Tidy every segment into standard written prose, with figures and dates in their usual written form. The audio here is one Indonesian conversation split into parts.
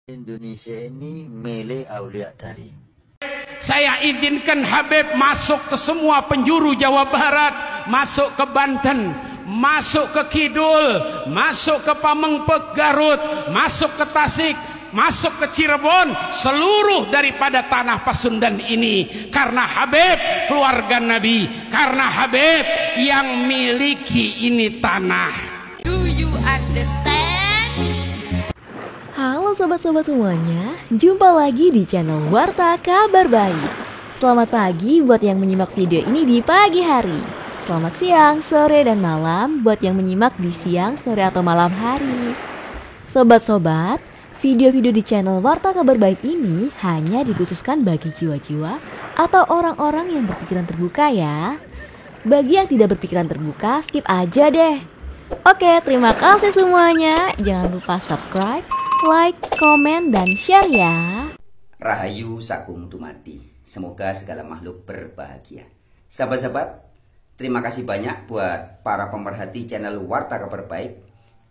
Indonesia ini milik Aulia Tari. Saya izinkan Habib masuk ke semua penjuru Jawa Barat, masuk ke Banten, masuk ke Kidul, masuk ke Pamengpek Garut, masuk ke Tasik, masuk ke Cirebon, seluruh daripada tanah Pasundan ini, karena Habib keluarga Nabi, karena Habib yang miliki ini tanah. Do you understand? Halo sobat-sobat semuanya, jumpa lagi di channel Warta Kabar Baik. Selamat pagi buat yang menyimak video ini di pagi hari. Selamat siang, sore, dan malam buat yang menyimak di siang, sore, atau malam hari. Sobat-sobat, video-video di channel Warta Kabar Baik ini hanya dikhususkan bagi jiwa-jiwa atau orang-orang yang berpikiran terbuka ya. Bagi yang tidak berpikiran terbuka, skip aja deh. Oke, terima kasih semuanya. Jangan lupa subscribe, like, komen, dan share ya. Rahayu Sakung Dumadi. Semoga segala makhluk berbahagia. Sahabat-sahabat, terima kasih banyak buat para pemerhati channel Warta Kabar Baik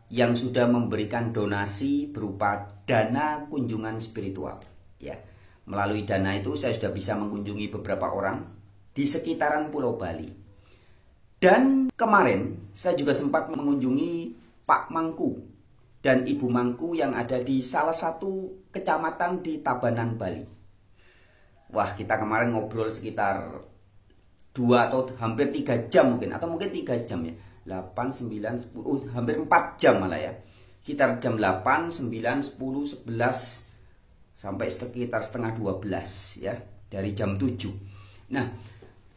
yang sudah memberikan donasi berupa dana kunjungan spiritual. Ya, melalui dana itu saya sudah bisa mengunjungi beberapa orang di sekitaran Pulau Bali. Dan kemarin saya juga sempat mengunjungi Pak Mangku dan Ibu Mangku yang ada di salah satu kecamatan di Tabanan, Bali. Wah, kita kemarin ngobrol sekitar 2 atau hampir 3 jam mungkin, atau mungkin 3 jam ya. 8, 9, 10, hampir 4 jam malah ya. Sekitar jam 8, 9, 10, 11 sampai sekitar setengah 12 ya, dari jam 7. Nah,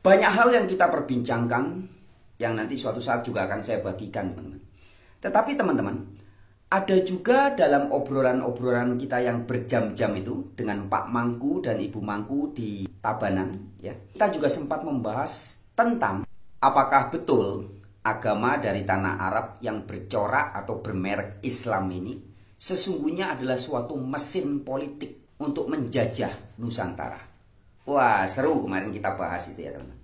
banyak hal yang kita perbincangkan yang nanti suatu saat juga akan saya bagikan, teman-teman. Tetapi teman-teman, ada juga dalam obrolan-obrolan kita yang berjam-jam itu dengan Pak Mangku dan Ibu Mangku di Tabanan ya. Kita juga sempat membahas tentang apakah betul agama dari tanah Arab yang bercorak atau bermerek Islam ini sesungguhnya adalah suatu mesin politik untuk menjajah Nusantara. Wah, seru kemarin kita bahas itu ya, teman-teman.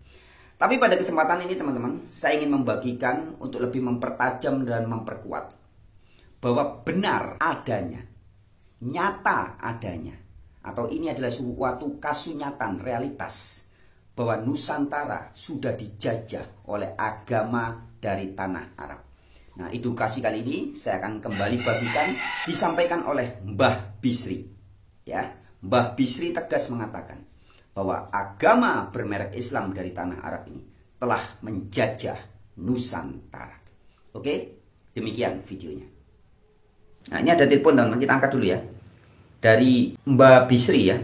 Tapi pada kesempatan ini teman-teman, saya ingin membagikan untuk lebih mempertajam dan memperkuat bahwa benar adanya, nyata adanya, atau ini adalah suatu kasunyatan realitas bahwa Nusantara sudah dijajah oleh agama dari tanah Arab. Nah, edukasi kali ini saya akan kembali bagikan disampaikan oleh Mbah Bisri. Ya, Mbah Bisri tegas mengatakan bahwa agama bermerek Islam dari tanah Arab ini telah menjajah Nusantara. Oke, demikian videonya. Nah, ini ada telepon, teman-teman, kita angkat dulu ya. Dari Mbak Bisri ya.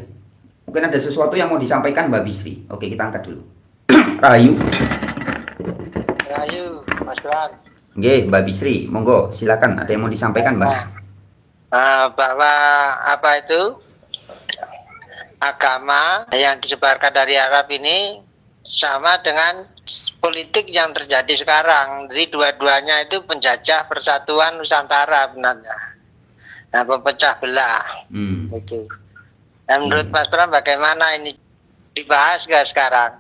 Mungkin ada sesuatu yang mau disampaikan Mbak Bisri. Oke, kita angkat dulu. Rahayu. Rahayu, Mas Bran. Oke, Mbak Bisri, monggo silakan, ada yang mau disampaikan, Mbak. Bahwa apa itu? Agama yang disebarkan dari Arab ini sama dengan politik yang terjadi sekarang. Jadi dua-duanya itu penjajah persatuan Nusantara benarnya. Nah, pemecah belah. Gitu. Dan menurut Mas Pram bagaimana ini dibahas gak sekarang?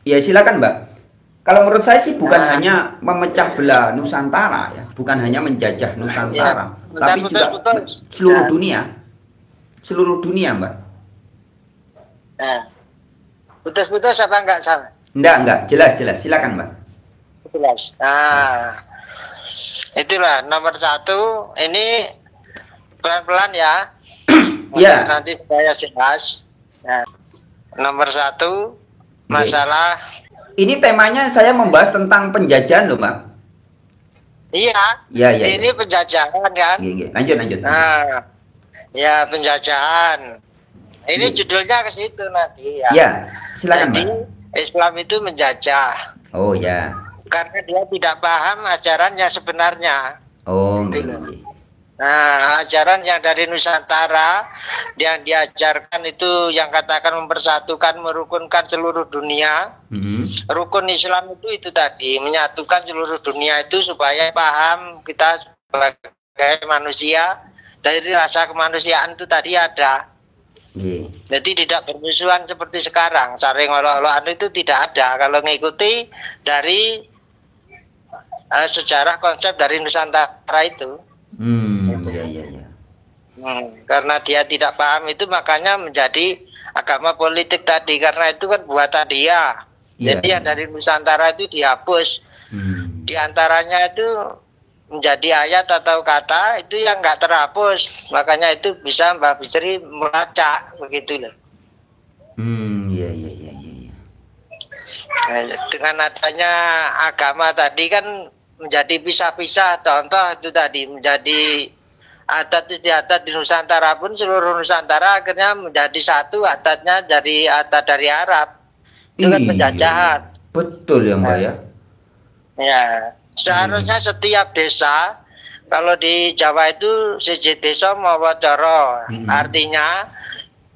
Ya silakan, Mbak. Kalau menurut saya sih bukan hanya memecah belah Nusantara ya, bukan hanya menjajah Nusantara, ya, tapi juga seluruh dunia. Seluruh dunia, Mbak. Nah, putus-putus apa enggak sama? Enggak, jelas, silakan Mbak. Jelas. Nah, itulah nomor 1. Ini pelan-pelan ya. Ya. Nanti saya jelas. Nah, nomor 1 masalah. Ini temanya saya membahas tentang penjajahan loh, Mbak. Iya. Ini penjajahan kan? Iya. Lanjut. Nah, ya penjajahan. Ini judulnya ke situ nanti ya. Ya, silakan, Jadi, Mbak. Islam itu menjajah. Oh ya. Karena dia tidak paham ajarannya sebenarnya. Oh, gitu. Iya. Ajaran yang dari Nusantara yang diajarkan itu yang katakan mempersatukan, merukunkan seluruh dunia. Rukun Islam itu tadi menyatukan seluruh dunia itu supaya paham kita sebagai manusia, dari rasa kemanusiaan itu tadi ada. Jadi tidak bermusuhan seperti sekarang, saling olok-olokan itu tidak ada kalau mengikuti dari sejarah konsep dari Nusantara itu. Iya. Karena dia tidak paham itu makanya menjadi agama politik tadi, karena itu kan buatan dia. Jadi yang dari Nusantara itu dihapus. Di antaranya itu menjadi ayat atau kata itu yang nggak terhapus, makanya itu bisa Mbak Bisri melacak begitu loh. Iya. Dengan adanya agama tadi kan menjadi pisah-pisah. Contoh itu tadi menjadi adat istiadat di Nusantara pun seluruh Nusantara akhirnya menjadi satu adatnya dari adat dari Arab. Itu kan penjajahan. Betul ya Mbak ya. Ya, seharusnya setiap desa kalau di Jawa itu siji desa mawa cara. Artinya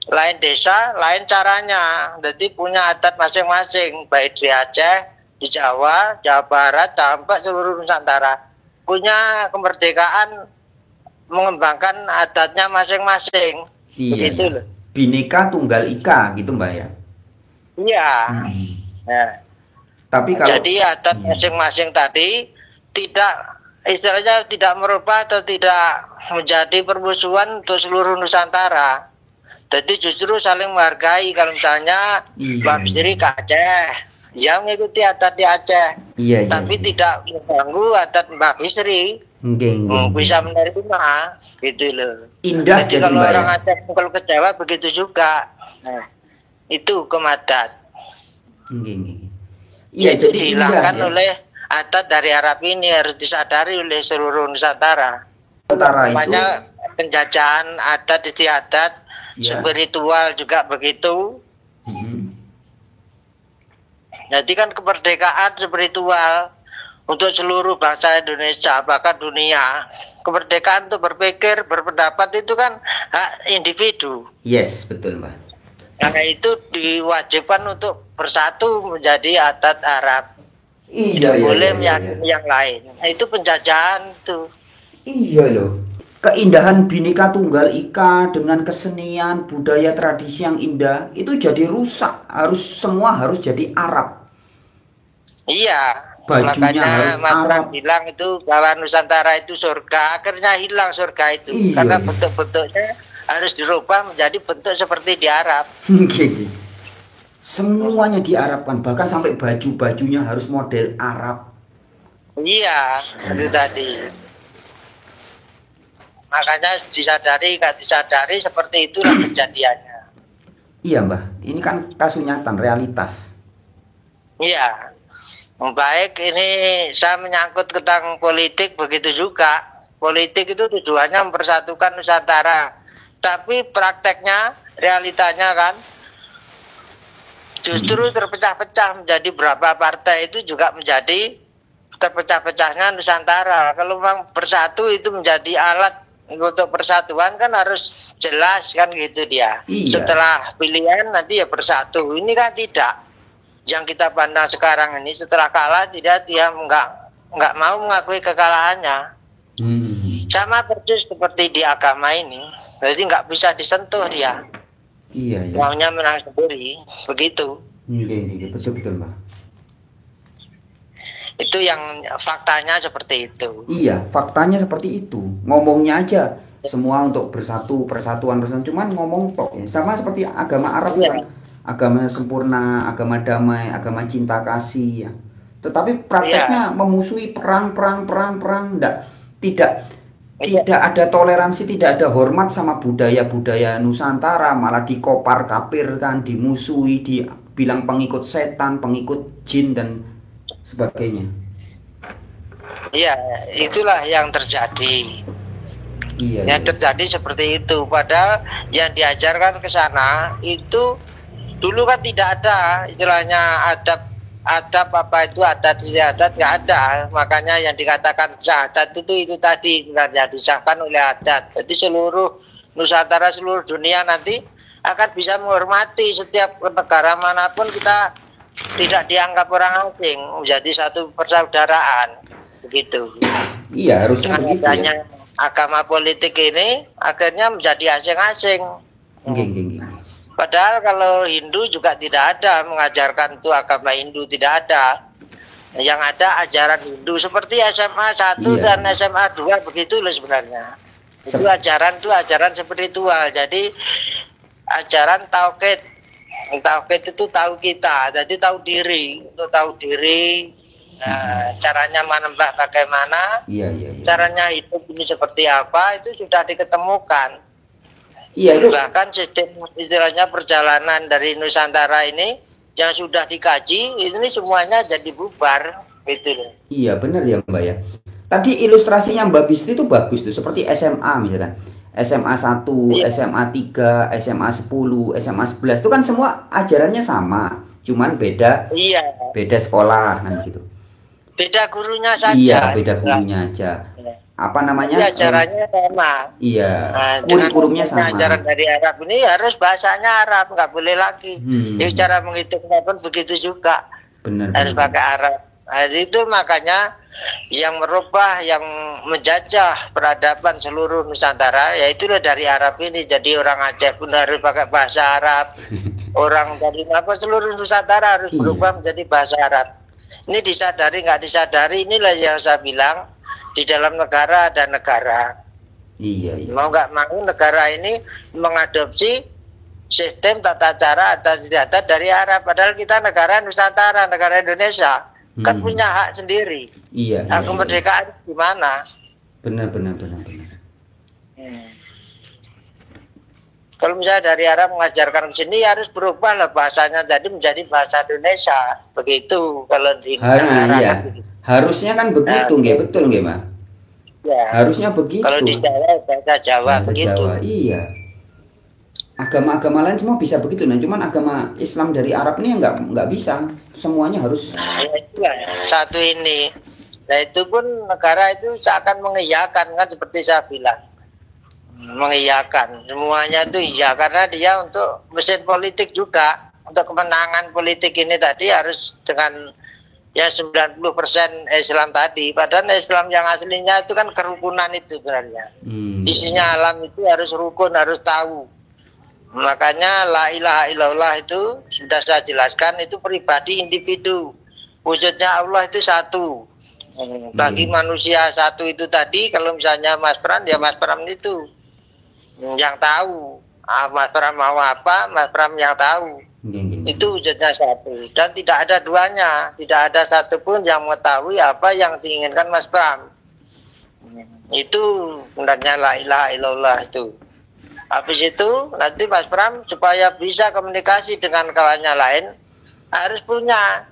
lain desa, lain caranya. Jadi punya adat masing-masing, baik di Aceh, di Jawa, Jawa Barat, sampai seluruh Nusantara. Punya kemerdekaan mengembangkan adatnya masing-masing. Begitu loh. Bhinneka Tunggal Ika gitu Mbak ya. Iya. Nah, tapi kalau jadi adat masing-masing tadi tidak, istilahnya tidak merubah atau tidak menjadi permusuhan untuk seluruh Nusantara. Jadi justru saling menghargai. Kalau misalnya Mbak Bisri ke Aceh, ya mengikuti adat di Aceh, tapi tidak mengganggu adat Mbak Bisri. Bisa menerima, gitu loh. Indah. Jadi kalau orang Aceh kalau ke Jawa begitu juga. Nah, itu hukum adat. Iya, jadi indah, dihilangkan ya. oleh adat dari Arab ini, harus disadari oleh seluruh Nusantara. Namanya penjajahan adat istiadat. Spiritual juga begitu. Jadi kan kemerdekaan spiritual untuk seluruh bangsa Indonesia, bahkan dunia. Kemerdekaan untuk berpikir, berpendapat itu kan hak individu. Yes, betul Mbak. Karena itu diwajibkan untuk bersatu menjadi adat Arab. Tidak boleh meyakini yang lain. Nah, itu penjajahan tuh. Iya loh. Keindahan Bhinneka Tunggal Ika dengan kesenian budaya tradisi yang indah itu jadi rusak, semua harus jadi Arab. Iya, bajunya harus Mas Arab. Bilang itu bahwa Nusantara itu surga, akhirnya hilang surga itu. Karena bentuk-bentuknya harus dirubah menjadi bentuk seperti di Arab. Semuanya diarabkan, bahkan sampai baju-bajunya harus model Arab. Iya, itu tadi. Makanya disadari, nggak disadari seperti itulah kejadiannya. Iya Mbah, ini kan kasus nyata, realitas. Iya, baik ini saya menyangkut tentang politik begitu juga. Politik itu tujuannya mempersatukan Nusantara. Tapi prakteknya, realitanya kan justru terpecah-pecah menjadi berapa partai itu juga menjadi terpecah-pecahnya Nusantara. Kalau memang bersatu itu menjadi alat untuk persatuan kan harus jelas kan gitu dia. Setelah pilihan nanti ya bersatu. Ini kan tidak. Yang kita pandang sekarang ini setelah kalah tidak, dia nggak mau mengakui kekalahannya. Sama persis seperti di agama ini. Jadi nggak bisa disentuh dia. Iya. Maunya menang sendiri. Begitu. Iya, betul Mbak. Itu yang faktanya seperti itu. Iya, faktanya seperti itu. Ngomongnya aja semua untuk persatuan. Cuman ngomong tok ya. Sama seperti agama Arab kan. Agama sempurna, agama damai, agama cinta kasih ya. Tetapi prakteknya memusuhi perang. Tidak ada toleransi, tidak ada hormat sama budaya-budaya Nusantara, malah dikopar kapirkan, dimusuhi, dibilang pengikut setan, pengikut jin dan sebagainya. Iya, itulah yang terjadi. Yang terjadi seperti itu. Padahal yang diajarkan ke sana itu dulu kan tidak ada istilahnya adab apa itu adat istiadat, nggak ada. Makanya yang dikatakan syahadat itu tadi sebenarnya disahkan oleh adat. Jadi seluruh Nusantara, seluruh dunia nanti akan bisa menghormati setiap negara manapun kita tidak dianggap orang asing, menjadi satu persaudaraan begitu. Iya, harusnya begitu ya. Agama politik ini akhirnya menjadi asing-asing. Padahal kalau Hindu juga tidak ada mengajarkan itu, agama Hindu tidak ada. Yang ada ajaran Hindu seperti SMA 1 dan SMA 2 begitu loh sebenarnya. Itu ajaran spiritual. Jadi ajaran tauhid. Tauhid itu tahu kita, jadi tahu diri. Untuk tahu diri, caranya menembak bagaimana, caranya hidup ini seperti apa, itu sudah diketemukan. Iya, itu. Bahkan sistem istilahnya perjalanan dari Nusantara ini yang sudah dikaji, ini semuanya jadi bubar, gitu loh. Iya, benar ya Mbak ya. Tadi ilustrasinya Mbak Bistri itu bagus tuh, seperti SMA misalkan. SMA 1, SMA 3, SMA 10, SMA 11 itu kan semua ajarannya sama, cuman beda sekolah kan gitu. Beda gurunya saja. Iya, beda gurunya aja. Apa namanya? Iya, ajarannya sama. Iya. Nah, kurikulumnya sama. Ajaran dari Arab ini harus bahasanya Arab, nggak boleh lagi. Jadi cara menghitungnya pun begitu juga. Benar. Harus pakai Arab. Nah, itu makanya yang merubah, yang menjajah peradaban seluruh Nusantara, yaitu dari Arab ini. Jadi orang Aceh pun harus pakai bahasa Arab. Orang dari seluruh Nusantara harus berubah menjadi bahasa Arab. Ini disadari nggak disadari, inilah yang saya bilang, di dalam negara ada negara. Iya. Mau nggak mau negara ini mengadopsi sistem tata cara atas data dari Arab. Padahal kita negara Nusantara, negara Indonesia. Kan punya hak sendiri. Iya. Hak kemerdekaan gimana? Benar. Kalau misalnya dari Arab mengajarkan ke sini harus berubah lah bahasanya, jadi menjadi bahasa Indonesia. Begitu kalau di negara. Iya. Harusnya kan begitu, nggak betul nggak Mbak? Ya. Harusnya begitu. Kalau di Jawa bahasa Jawa begitu. Jawa, iya. Agama-agama lain semua bisa begitu, nah cuman agama Islam dari Arab ini nggak bisa, semuanya harus. Ya, itulah satu ini. Nah itu pun negara itu seakan mengiyakan kan, seperti saya bilang, mengiyakan semuanya itu iya, karena dia untuk mesin politik juga, untuk kemenangan politik ini tadi harus dengan ya 90% Islam tadi. Padahal Islam yang aslinya itu kan kerukunan itu sebenarnya. Isinya alam itu harus rukun, harus tahu. Makanya la ilaha illallah itu sudah saya jelaskan, itu pribadi individu. Wujudnya Allah itu satu. Bagi manusia satu itu tadi, kalau misalnya Mas Pram, ya Mas Pram itu yang tahu. Mas Pram mau apa, Mas Pram yang tahu. Itu wujudnya satu. Dan tidak ada duanya. Tidak ada satupun yang mengetahui apa yang diinginkan Mas Pram. Itu sebenarnya la ilaha illallah itu. Habis itu nanti Mas Pram supaya bisa komunikasi dengan kawannya lain harus punya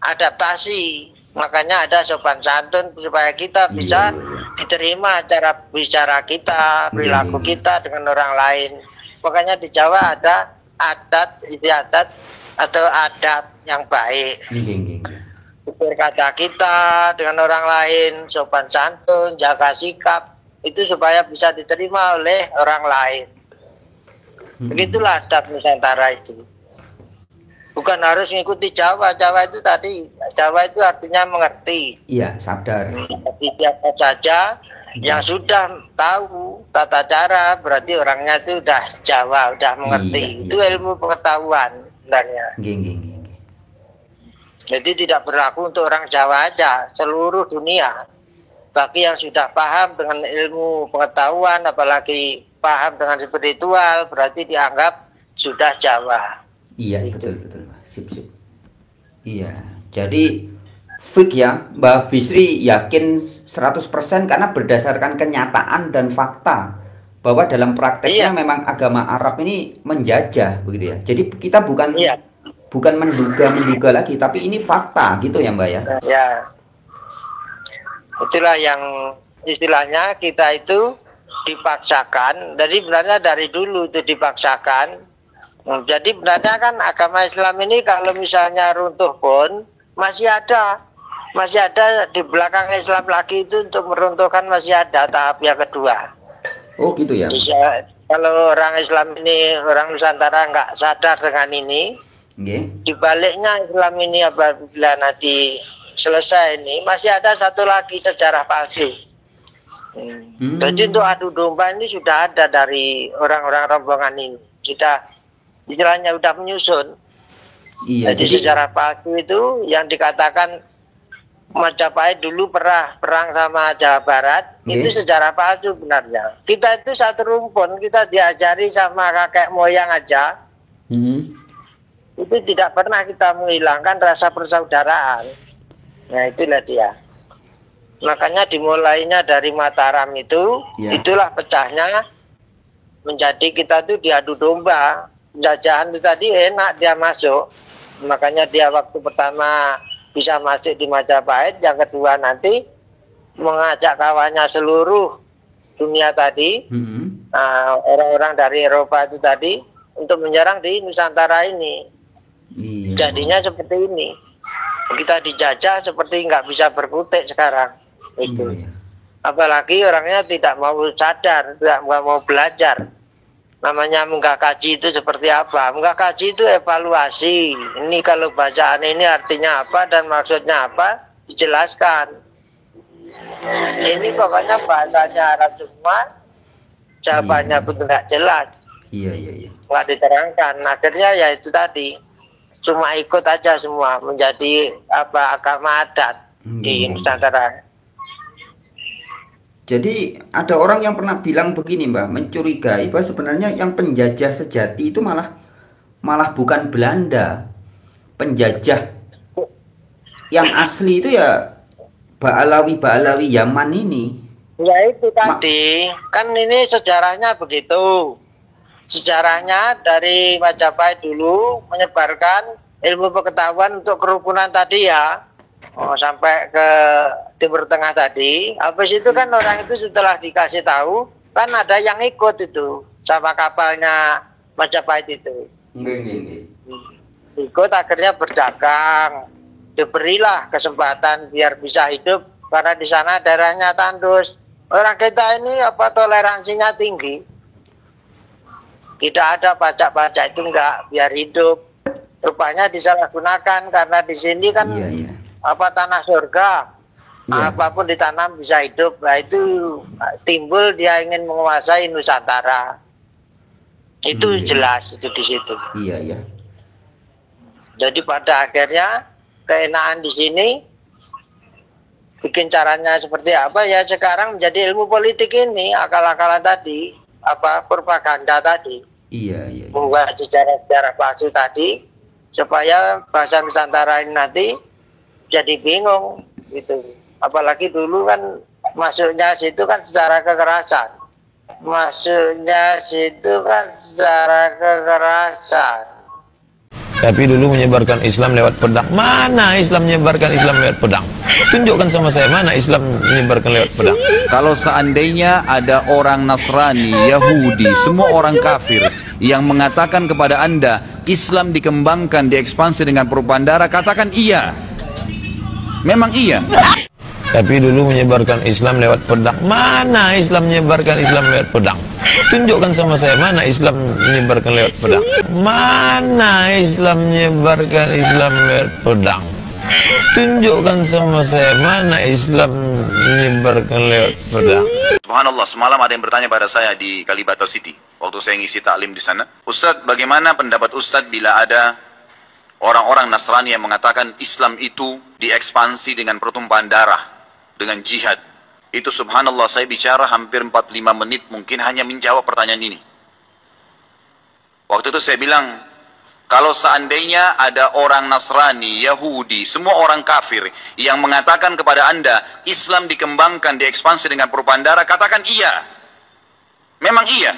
adaptasi. Makanya ada sopan santun supaya kita bisa diterima cara bicara kita, perilaku kita dengan orang lain. Makanya di Jawa ada adat, istiadat atau adab yang baik. Tutur kata kita dengan orang lain, sopan santun, jaga sikap, itu supaya bisa diterima oleh orang lain. Begitulah adab Nusantara itu. Bukan harus mengikuti Jawa. Jawa itu tadi, Jawa itu artinya mengerti. Iya, sadar. Tapi siapa saja yang sudah tahu tata cara, berarti orangnya itu udah Jawa, udah mengerti. Itu ilmu pengetahuan sebenarnya. Jadi tidak berlaku untuk orang Jawa aja, seluruh dunia. Bagi yang sudah paham dengan ilmu pengetahuan, apalagi paham dengan spiritual, berarti dianggap sudah Jawa. Iya, betul. Sip. Iya, jadi fik ya, Mbak Bisri yakin 100% karena berdasarkan kenyataan dan fakta bahwa dalam prakteknya memang agama Arab ini menjajah, begitu ya. Jadi kita bukan menduga lagi, tapi ini fakta gitu ya Mbak ya. Ya. Itulah yang istilahnya kita itu dipaksakan. Jadi sebenarnya dari dulu itu dipaksakan. Jadi sebenarnya kan agama Islam ini kalau misalnya runtuh pun masih ada di belakang Islam lagi itu untuk meruntuhkan, masih ada tahap yang kedua. Oh gitu ya. Bisa, kalau orang Islam ini, orang Nusantara nggak sadar dengan ini, dibaliknya Islam ini apabila nanti selesai ini masih ada satu lagi sejarah palsu. Jadi untuk adu domba ini sudah ada dari orang-orang rombongan ini, sudah istilahnya sudah menyusun. Iya, jadi sejarah palsu itu yang dikatakan Majapahit dulu pernah perang sama Jawa Barat, itu sejarah palsu benarnya. Kita itu satu rumpun, kita diajari sama kakek moyang aja. Itu tidak pernah kita menghilangkan rasa persaudaraan. Nah itulah dia. Makanya dimulainya dari Mataram itu, itulah pecahnya menjadi kita tuh diadu domba. Penjajahan itu tadi enak dia masuk. Makanya dia waktu pertama bisa masuk di Majapahit, yang kedua nanti mengajak kawannya seluruh dunia tadi, orang-orang dari Eropa itu tadi, untuk menyerang di Nusantara ini. Jadinya seperti ini. Kita dijajah seperti nggak bisa berkutik sekarang. Itu. Apalagi orangnya tidak mau sadar, tidak mau belajar. Namanya munggah kaji itu seperti apa? Munggah kaji itu evaluasi. Ini kalau bacaan ini artinya apa dan maksudnya apa, dijelaskan. Ini pokoknya bahasanya Arab semua, jawabannya pun tidak jelas. Nggak diterangkan. Akhirnya ya itu tadi, cuma ikut aja semua menjadi agama adat di Nusantara. Jadi ada orang yang pernah bilang begini Mbah, mencurigai bahwa sebenarnya yang penjajah sejati itu malah bukan Belanda. Penjajah yang asli itu ya Ba'alawi Yaman ini. Ya itu tadi, kan ini sejarahnya begitu. Sejarahnya dari Majapahit dulu menyebarkan ilmu pengetahuan untuk kerukunan tadi ya. Sampai ke Timur Tengah tadi. Habis itu kan orang itu setelah dikasih tahu, kan ada yang ikut itu sama kapalnya Majapahit itu. Ikut akhirnya berdagang. Diberilah kesempatan biar bisa hidup karena di sana daerahnya tandus. Orang kita ini toleransinya tinggi. Tidak ada pajak-pajak itu enggak, biar hidup. Rupanya disalahgunakan karena di sini kan tanah surga, apapun ditanam bisa hidup. Nah itu timbul dia ingin menguasai Nusantara. Itu jelas itu di situ. Jadi pada akhirnya keenaan di sini, bikin caranya seperti apa ya sekarang menjadi ilmu politik ini, akal-akalan tadi, propaganda tadi. Membuat sejarah palsu tadi supaya bahasa Nusantara ini nanti jadi bingung gitu. Apalagi dulu kan masuknya situ kan secara kekerasan. Tapi dulu menyebarkan Islam lewat pedang. Mana Islam menyebarkan Islam lewat pedang? Tunjukkan sama saya mana Islam menyebarkan lewat pedang. Kalau seandainya ada orang Nasrani, Yahudi, semua orang kafir yang mengatakan kepada Anda Islam dikembangkan, diekspansi dengan propaganda, katakan iya. Memang iya. Tapi dulu menyebarkan Islam lewat pedang. Mana Islam menyebarkan Islam lewat pedang? Tunjukkan sama saya mana Islam menyebarkan lewat pedang. Mana Islam menyebarkan Islam lewat pedang? Tunjukkan sama saya mana Islam menyebarkan lewat pedang. Subhanallah, semalam ada yang bertanya pada saya di Kalibata City waktu saya ngisi taklim di sana. Ustadz, bagaimana pendapat Ustadz bila ada orang-orang Nasrani yang mengatakan Islam itu diekspansi dengan pertumpahan darah, dengan jihad? Itu subhanallah, saya bicara hampir 45 menit mungkin hanya menjawab pertanyaan ini. Waktu itu saya bilang, kalau seandainya ada orang Nasrani, Yahudi, semua orang kafir yang mengatakan kepada Anda Islam dikembangkan, diekspansi dengan propaganda, katakan iya. Memang iya.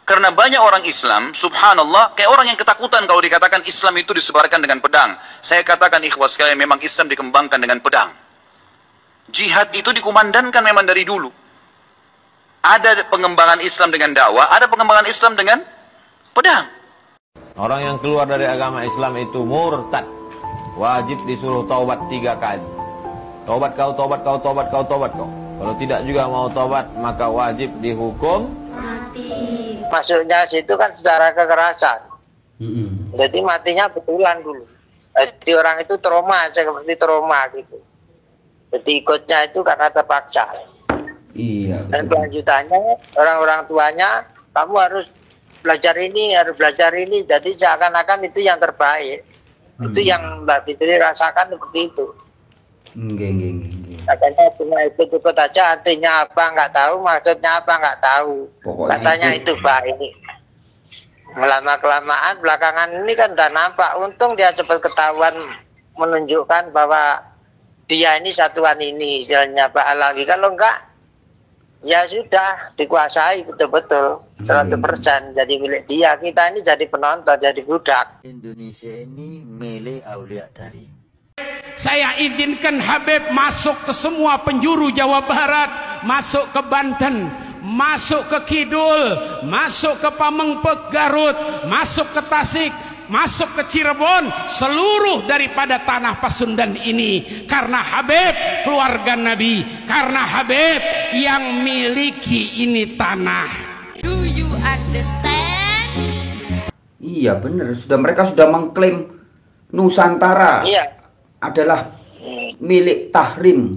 Karena banyak orang Islam, subhanallah, kayak orang yang ketakutan kalau dikatakan Islam itu disebarkan dengan pedang. Saya katakan ikhwas sekalian, memang Islam dikembangkan dengan pedang. Jihad itu dikumandangkan memang dari dulu. Ada pengembangan Islam dengan dakwah, ada pengembangan Islam dengan pedang. Orang yang keluar dari agama Islam itu murtad. Wajib disuruh taubat 3 kali. Taubat kau, taubat kau, taubat kau, taubat kau. Kalau tidak juga mau taubat, maka wajib dihukum mati. Masuknya situ kan secara kekerasan. Jadi matinya betulan dulu. Jadi orang itu trauma, seperti trauma gitu. Jadi ikutnya itu karena terpaksa. Iya. Dan kelanjutannya orang-orang tuanya, kamu harus belajar ini, harus belajar ini. Jadi seakan-akan itu yang terbaik. Itu yang Mbak Fitri rasakan seperti itu. Katanya cuma ikut aja, artinya apa nggak tahu, maksudnya apa nggak tahu. Pokoknya katanya itu baik. Lama kelamaan belakangan ini kan udah nampak, untung dia cepat ketahuan menunjukkan bahwa dia ini satuan ini, istilahnya Pak Alawi. Kalau enggak, ya sudah dikuasai betul-betul 100% jadi milik dia. Kita ini jadi penonton, jadi budak. Indonesia ini milik Aulia Tari. Saya izinkan Habib masuk ke semua penjuru Jawa Barat, masuk ke Banten, masuk ke Kidul, masuk ke Pamengpek Garut, masuk ke Tasik, masuk ke Cirebon, seluruh daripada tanah Pasundan ini. Karena Habib keluarga Nabi, karena Habib yang miliki ini tanah. Do you understand? Iya benar, mereka sudah mengklaim Nusantara adalah milik Tahrim.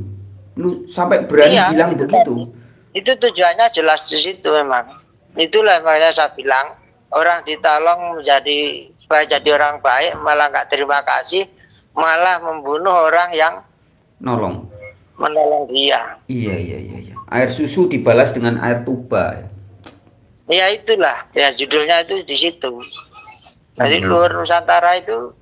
Sampai berani bilang begitu. Itu tujuannya jelas di situ memang. Itulah makanya saya bilang orang ditolong jadi orang baik malah nggak terima kasih, malah membunuh orang yang menolong dia. Iya. Air susu dibalas dengan air tuba. Ya itulah ya judulnya itu di situ. Jadi luar Nusantara itu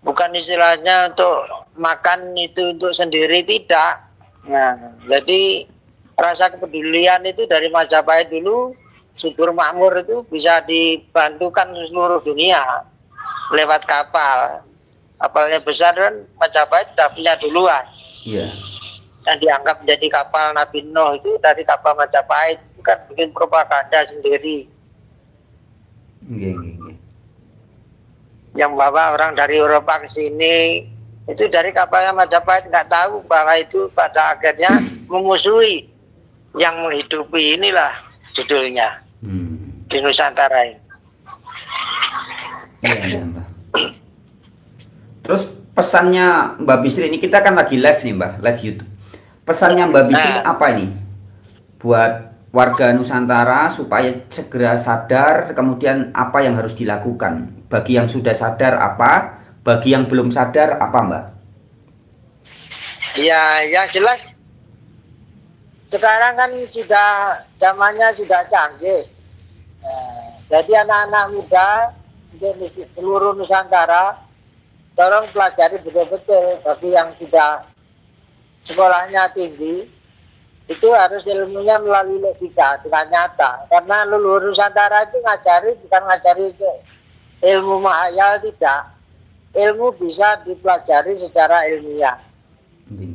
bukan istilahnya untuk makan itu untuk sendiri, tidak. Nah, jadi rasa kepedulian itu dari Majapahit dulu, subur makmur itu bisa dibantukan seluruh dunia lewat kapal. Kapalnya besar kan Majapahit sudah punya duluan. Iya. Dan dianggap menjadi kapal Nabi Nuh itu dari kapal Majapahit. Itu kan bikin propaganda sendiri. Yang bawa orang dari Eropa ke sini itu dari kapalnya Majapahit, nggak tahu bahwa itu pada akhirnya memusuhi yang menghidupi, inilah judulnya di Nusantara ini. Iya, Mbak. Terus pesannya Mbak Bisri ini, kita kan lagi live nih Mbak, live YouTube. Pesannya Mbak Bisri apa ini buat warga Nusantara supaya segera sadar, kemudian apa yang harus dilakukan? Bagi yang sudah sadar apa, bagi yang belum sadar apa Mbak? Ya, yang jelas sekarang kan sudah zamannya sudah canggih. Jadi anak-anak muda di seluruh Nusantara tolong pelajari betul-betul. Bagi yang sudah sekolahnya tinggi itu harus ilmunya melalui logika dengan nyata. Karena leluhur Nusantara itu bukan ngajari ilmu mahayal, tidak. Ilmu bisa dipelajari secara ilmiah.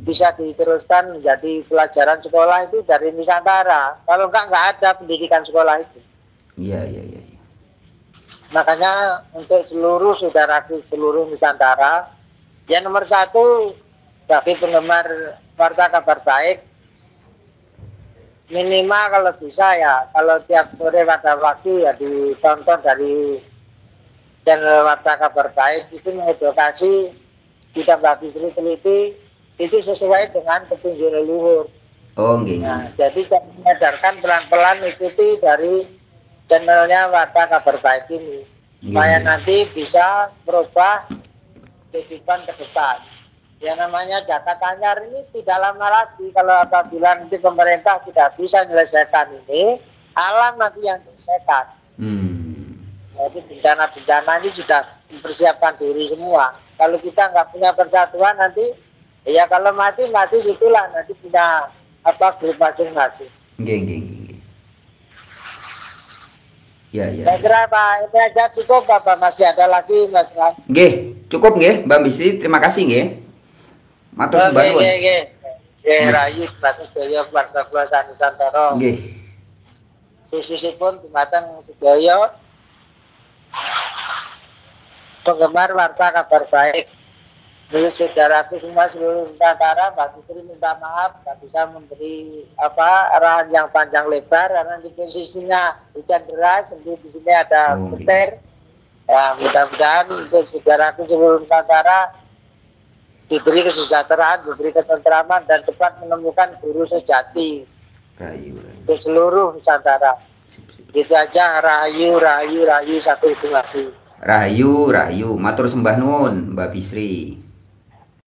Bisa diteruskan menjadi pelajaran sekolah itu dari Nusantara. Kalau nggak ada pendidikan sekolah itu. Iya. Makanya untuk seluruh saudaraku seluruh Nusantara, yang nomor satu bagi penggemar Warta Kabar Baik, minimal kalau bisa ya, kalau tiap sore pada waktu ya ditonton dari channel Warta Kabar Baik, itu mengedukasi kita Mbak Bisri teliti itu sesuai dengan petunjuk leluhur. Nah, jadi saya mengajarkan pelan-pelan ikuti dari channelnya Warta Kabar Baik ini, supaya nanti bisa berubah kehidupan ke depan. Yang namanya Jakarta Anyar ini tidak lama lagi, kalau apabila nanti pemerintah tidak bisa menyelesaikan ini, alam nanti yang menyelesaikan. Jadi bencana-bencana ini sudah mempersiapkan diri semua. Kalau kita nggak punya persatuan nanti, ya kalau mati situlah, nanti punya grup masing-masing. Ya. Saya kira Pak, ini aja cukup, Bapak masih ada lagi Mas. Cukup Mbak Bisri, terima kasih Matur sembah nuwun. Rayu Batas Daya Warta Kuasa Nusantara. Khususipun dumateng sedaya penggemar Warta Kabar Baik. Dulu saudaraku semua seluruh Nusantara, Mbak Bisri minta maaf nggak bisa memberi arahan yang panjang lebar karena di posisinya hujan deras, di sini ada petir. Ya, mudah-mudahan untuk saudaraku seluruh Nusantara diberi kesejahteraan, diberi ketentraman dan cepat menemukan guru sejati untuk seluruh Nusantara. Gitu aja, rahayu satu itu lagi. Rahayu, matur sembah nuwun Mbak Bisri.